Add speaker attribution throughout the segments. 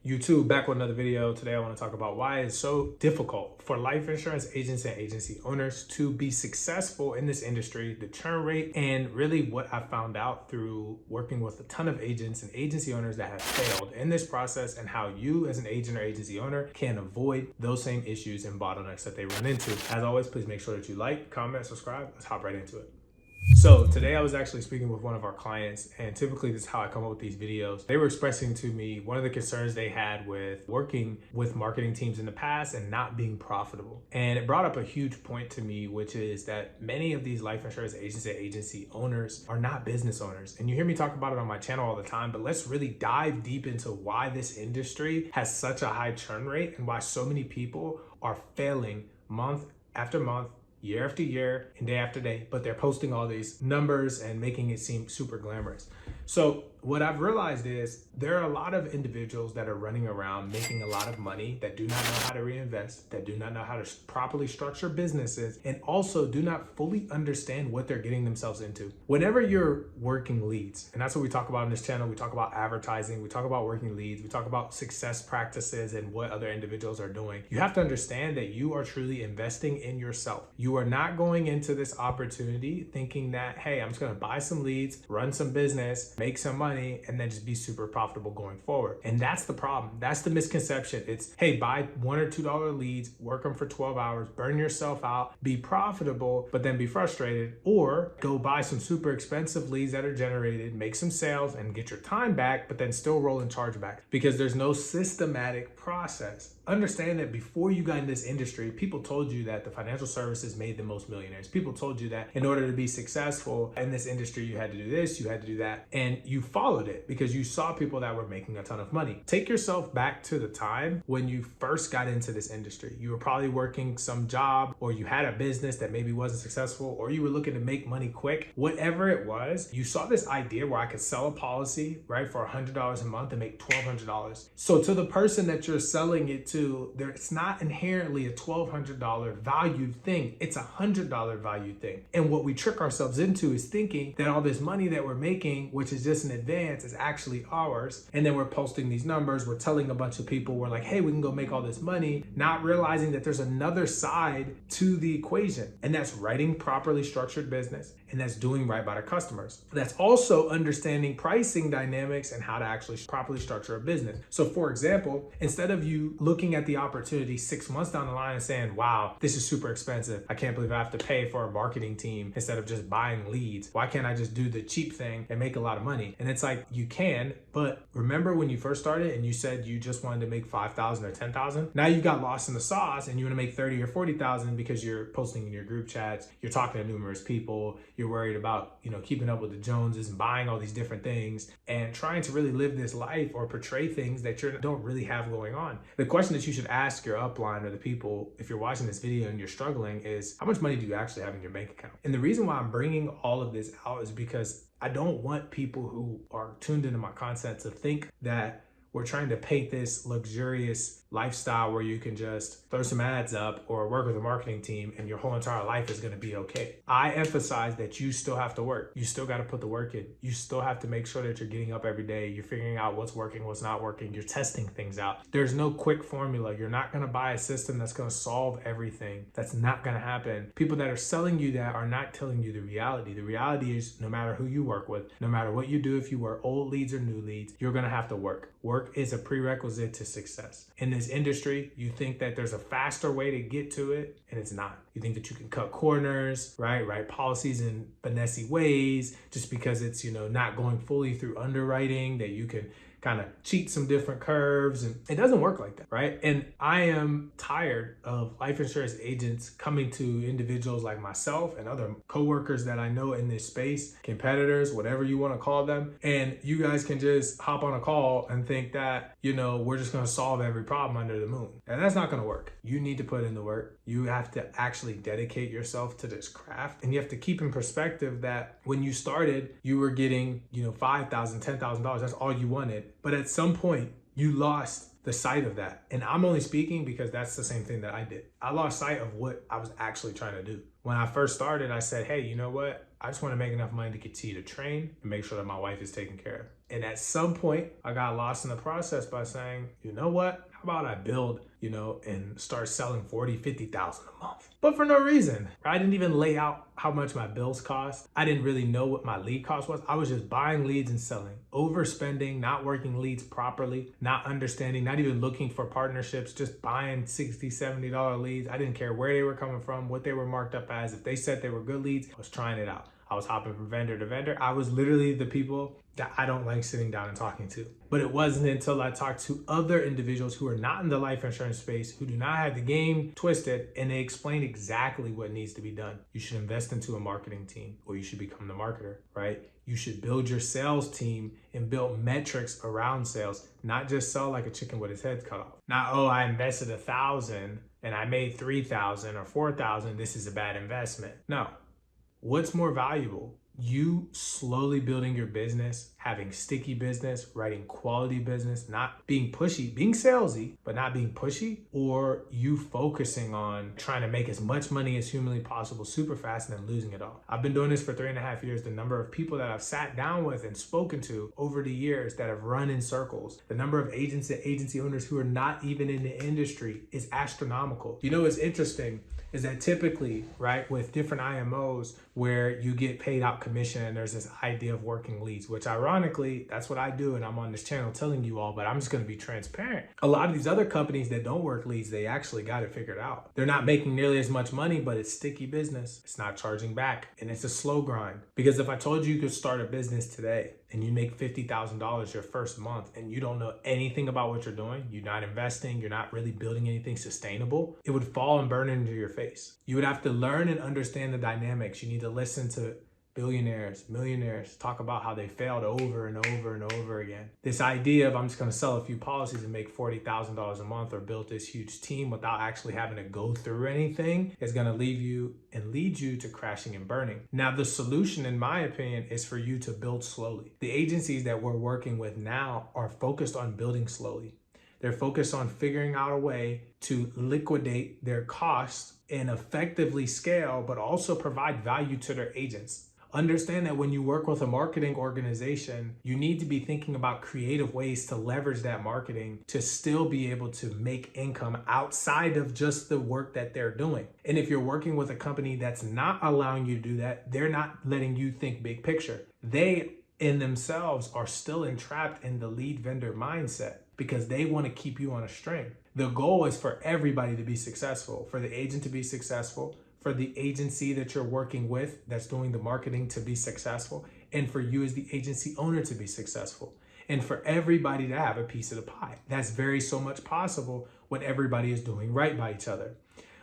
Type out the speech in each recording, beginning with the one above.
Speaker 1: YouTube, back with another video. Today I want to talk about why it's so difficult for life insurance agents and agency owners to be successful in this industry, the churn rate, and really what I found out through working with a ton of agents and agency owners that have failed in this process, and how you as an agent or agency owner can avoid those same issues and bottlenecks that they run into. As always, please make sure that you like, comment, subscribe. Let's hop right into it. So today I was actually speaking with one of our clients, and typically this is how I come up with these videos. They were expressing to me one of the concerns they had with working with marketing teams in the past and not being profitable. And it brought up a huge point to me, which is that many of these life insurance agents and agency owners are not business owners. And you hear me talk about it on my channel all the time, but let's really dive deep into why this industry has such a high churn rate and why so many people are failing month after month, year after year, and day after day, but they're posting all these numbers and making it seem super glamorous. So what I've realized is there are a lot of individuals that are running around making a lot of money that do not know how to reinvest, that do not know how to properly structure businesses, and also do not fully understand what they're getting themselves into. Whenever you're working leads, and that's what we talk about in this channel, we talk about advertising, we talk about working leads, we talk about success practices and what other individuals are doing. You have to understand that you are truly investing in yourself. You are not going into this opportunity thinking that, hey, I'm just gonna buy some leads, run some business, make some money, and then just be super profitable going forward. And that's the problem. That's the misconception. It's, hey, buy $1 or $2 leads, work them for 12 hours, burn yourself out, be profitable, but then be frustrated, or go buy some super expensive leads that are generated, make some sales and get your time back, but then still roll in chargebacks, because there's no systematic process. Understand that before you got in this industry, people told you that the financial services made the most millionaires. People told you that in order to be successful in this industry, you had to do this, you had to do that. And you followed it because you saw people that were making a ton of money. Take yourself back to the time when you first got into this industry. You were probably working some job, or you had a business that maybe wasn't successful, or you were looking to make money quick. Whatever it was, you saw this idea where I could sell a policy, right, for $100 a month and make $1,200. So to the person that you're selling it to, it's not inherently a $1,200 valued thing. It's a $100 valued thing. And what we trick ourselves into is thinking that all this money that we're making, which is just an advance, is actually ours. And then we're posting these numbers. We're telling a bunch of people, we're like, hey, we can go make all this money, not realizing that there's another side to the equation. And that's writing properly structured business. And that's doing right by the customers. That's also understanding pricing dynamics and how to actually properly structure a business. So for example, instead of you looking at the opportunity 6 months down the line and saying, wow, this is super expensive, I can't believe I have to pay for a marketing team instead of just buying leads. Why can't I just do the cheap thing and make a lot of money? And it's like, you can, but remember when you first started and you said you just wanted to make 5,000 or 10,000? Now you got lost in the sauce and you want to make 30 or 40,000 because you're posting in your group chats, you're talking to numerous people, you're worried about, keeping up with the Joneses and buying all these different things and trying to really live this life or portray things that you don't really have going on. The question that you should ask your upline or the people, if you're watching this video and you're struggling, is how much money do you actually have in your bank account? And the reason why I'm bringing all of this out is because I don't want people who are tuned into my content to think that we're trying to paint this luxurious lifestyle where you can just throw some ads up or work with a marketing team and your whole entire life is going to be okay. I emphasize that you still have to work. You still got to put the work in. You still have to make sure that you're getting up every day. You're figuring out what's working, what's not working. You're testing things out. There's no quick formula. You're not going to buy a system that's going to solve everything. That's not going to happen. People that are selling you that are not telling you the reality. The reality is, no matter who you work with, no matter what you do, if you work old leads or new leads, you're going to have to work. Work is a prerequisite to success. In this industry, you think that there's a faster way to get to it, and it's not. You think that you can cut corners, right? Write policies in finessey ways just because it's, not going fully through underwriting, that you can kind of cheat some different curves, and it doesn't work like that, right? And I am tired of life insurance agents coming to individuals like myself and other coworkers that I know in this space, competitors, whatever you want to call them, and you guys can just hop on a call and think that, we're just going to solve every problem under the moon. And that's not going to work. You need to put in the work. You have to actually dedicate yourself to this craft, and you have to keep in perspective that when you started, you were getting, $5,000, $10,000. That's all you wanted. But at some point, you lost the sight of that. And I'm only speaking because that's the same thing that I did. I lost sight of what I was actually trying to do. When I first started, I said, hey, you know what? I just want to make enough money to continue to train and make sure that my wife is taken care of. And at some point, I got lost in the process by saying, you know what? How about I build, and start selling 40, 50,000 a month? But for no reason. I didn't even lay out how much my bills cost. I didn't really know what my lead cost was. I was just buying leads and selling, overspending, not working leads properly, not understanding, not even looking for partnerships, just buying $60, $70 leads. I didn't care where they were coming from, what they were marked up as. If they said they were good leads, I was trying it out. I was hopping from vendor to vendor. I was literally the people that I don't like sitting down and talking to. But it wasn't until I talked to other individuals who are not in the life insurance space, who do not have the game twisted, and they explained exactly what needs to be done. You should invest into a marketing team, or you should become the marketer, right? You should build your sales team and build metrics around sales, not just sell like a chicken with its head cut off. Not, oh, I invested $1,000 and I made 3,000 or 4,000. This is a bad investment. No. What's more valuable? You slowly building your business, having sticky business, writing quality business, not being pushy, being salesy, but not being pushy, or you focusing on trying to make as much money as humanly possible super fast and then losing it all. I've been doing this for 3.5 years. The number of people that I've sat down with and spoken to over the years that have run in circles, the number of agents and agency owners who are not even in the industry is astronomical. What's interesting is that typically, right, with different IMOs where you get paid out commission and there's this idea of working leads, which ironically, that's what I do and I'm on this channel telling you all, but I'm just gonna be transparent. A lot of these other companies that don't work leads, they actually got it figured out. They're not making nearly as much money, but it's sticky business. It's not charging back and it's a slow grind. Because if I told you could start a business today and you make $50,000 your first month and you don't know anything about what you're doing, you're not investing, you're not really building anything sustainable, it would fall and burn into your face. You would have to learn and understand the dynamics. You need to listen to billionaires, millionaires talk about how they failed over and over and over again. This idea of I'm just going to sell a few policies and make $40,000 a month or build this huge team without actually having to go through anything is going to leave you and lead you to crashing and burning. Now, the solution, in my opinion, is for you to build slowly. The agencies that we're working with now are focused on building slowly. They're focused on figuring out a way to liquidate their costs and effectively scale, but also provide value to their agents. Understand that when you work with a marketing organization, you need to be thinking about creative ways to leverage that marketing to still be able to make income outside of just the work that they're doing. And if you're working with a company that's not allowing you to do that, they're not letting you think big picture. They in themselves are still entrapped in the lead vendor mindset because they want to keep you on a string. The goal is for everybody to be successful, for the agent to be successful, for the agency that you're working with that's doing the marketing to be successful, and for you as the agency owner to be successful, and for everybody to have a piece of the pie. That's very so much possible when everybody is doing right by each other.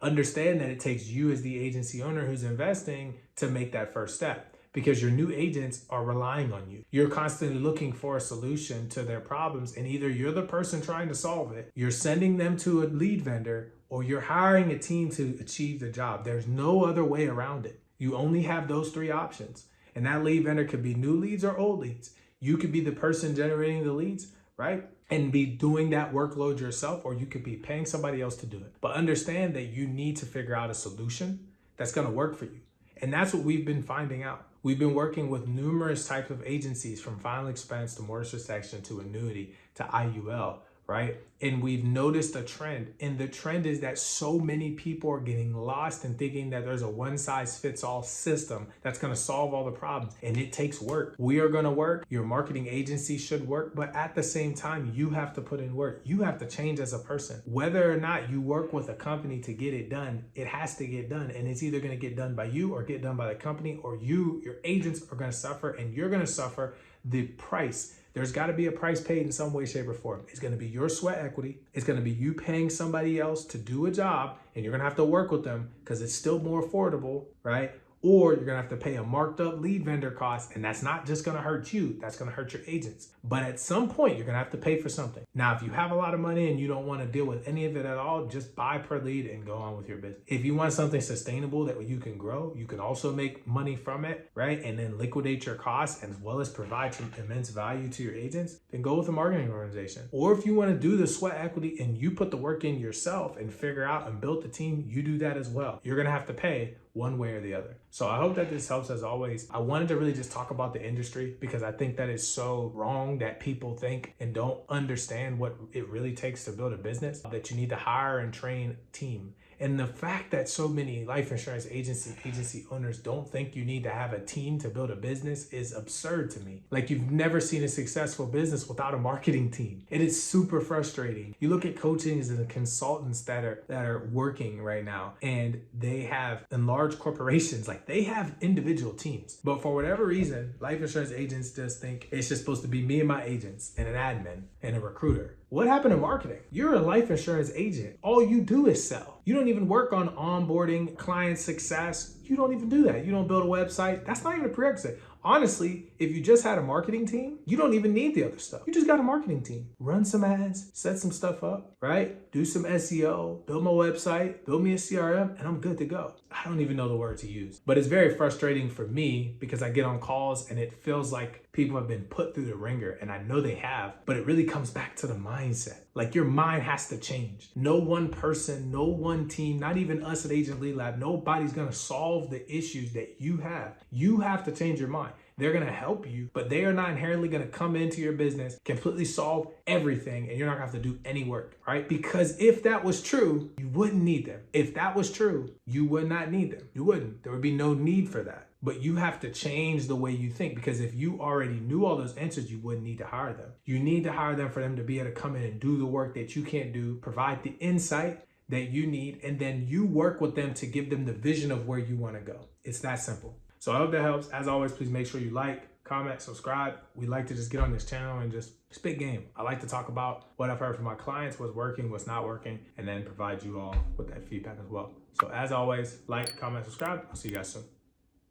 Speaker 1: Understand that it takes you as the agency owner who's investing to make that first step, because your new agents are relying on you. You're constantly looking for a solution to their problems, and either you're the person trying to solve it, you're sending them to a lead vendor, or you're hiring a team to achieve the job. There's no other way around it. You only have those three options. And that lead vendor could be new leads or old leads. You could be the person generating the leads, right? And be doing that workload yourself, or you could be paying somebody else to do it. But understand that you need to figure out a solution that's gonna work for you. And that's what we've been finding out. We've been working with numerous types of agencies, from final expense to mortgage protection to annuity to IUL, right? And we've noticed a trend. And the trend is that so many people are getting lost and thinking that there's a one-size-fits-all system that's going to solve all the problems. And it takes work. We are going to work. Your marketing agency should work. But at the same time, you have to put in work. You have to change as a person. Whether or not you work with a company to get it done, it has to get done. And it's either going to get done by you or get done by the company, or your agents are going to suffer, and you're going to suffer the price. There's got to be a price paid in some way, shape, or form. It's going to be your sweat equity. It's going to be you paying somebody else to do a job, and you're going to have to work with them because it's still more affordable, right? Or you're going to have to pay a marked up lead vendor cost, and that's not just going to hurt you. That's going to hurt your agents. But at some point, you're going to have to pay for something. Now, if you have a lot of money and you don't want to deal with any of it at all, just buy per lead and go on with your business. If you want something sustainable that you can grow, you can also make money from it, right? And then liquidate your costs as well as provide some immense value to your agents, then go with a marketing organization. Or if you want to do the sweat equity and you put the work in yourself and figure out and build the team, you do that as well. You're going to have to pay one way or the other. So I hope that this helps. As always, I wanted to really just talk about the industry because I think that is so wrong that people think and don't understand what it really takes to build a business, that you need to hire and train a team. And the fact that so many life insurance agency owners don't think you need to have a team to build a business is absurd to me. Like, you've never seen a successful business without a marketing team. It is super frustrating. You look at coaches and consultants that are working right now, and they have, in large corporations, like, they have individual teams. But for whatever reason, life insurance agents just think it's just supposed to be me and my agents and an admin and a recruiter. What happened to marketing? You're a life insurance agent. All you do is sell. You don't even work on onboarding, client success. You don't even do that. You don't build a website. That's not even a prerequisite. Honestly, if you just had a marketing team, you don't even need the other stuff. You just got a marketing team. Run some ads, set some stuff up, right? Do some SEO, build my website, build me a CRM, and I'm good to go. I don't even know the word to use. But it's very frustrating for me because I get on calls and it feels like people have been put through the ringer, and I know they have, but it really comes back to the mindset. Like, your mind has to change. No one person, no one team, not even us at Agent Lead Lab, nobody's gonna solve the issues that you have. You have to change your mind. They're gonna help you, but they are not inherently gonna come into your business, completely solve everything, and you're not gonna have to do any work, right? Because if that was true, you wouldn't need them. If that was true, you would not need them. You wouldn't. There would be no need for that. But you have to change the way you think, because if you already knew all those answers, you wouldn't need to hire them. You need to hire them for them to be able to come in and do the work that you can't do, provide the insight that you need, and then you work with them to give them the vision of where you want to go. It's that simple. So I hope that helps. As always, please make sure you like, comment, subscribe. We like to just get on this channel and just spit game. I like to talk about what I've heard from my clients, what's working, what's not working, and then provide you all with that feedback as well. So as always, like, comment, subscribe. I'll see you guys soon.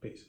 Speaker 1: Peace.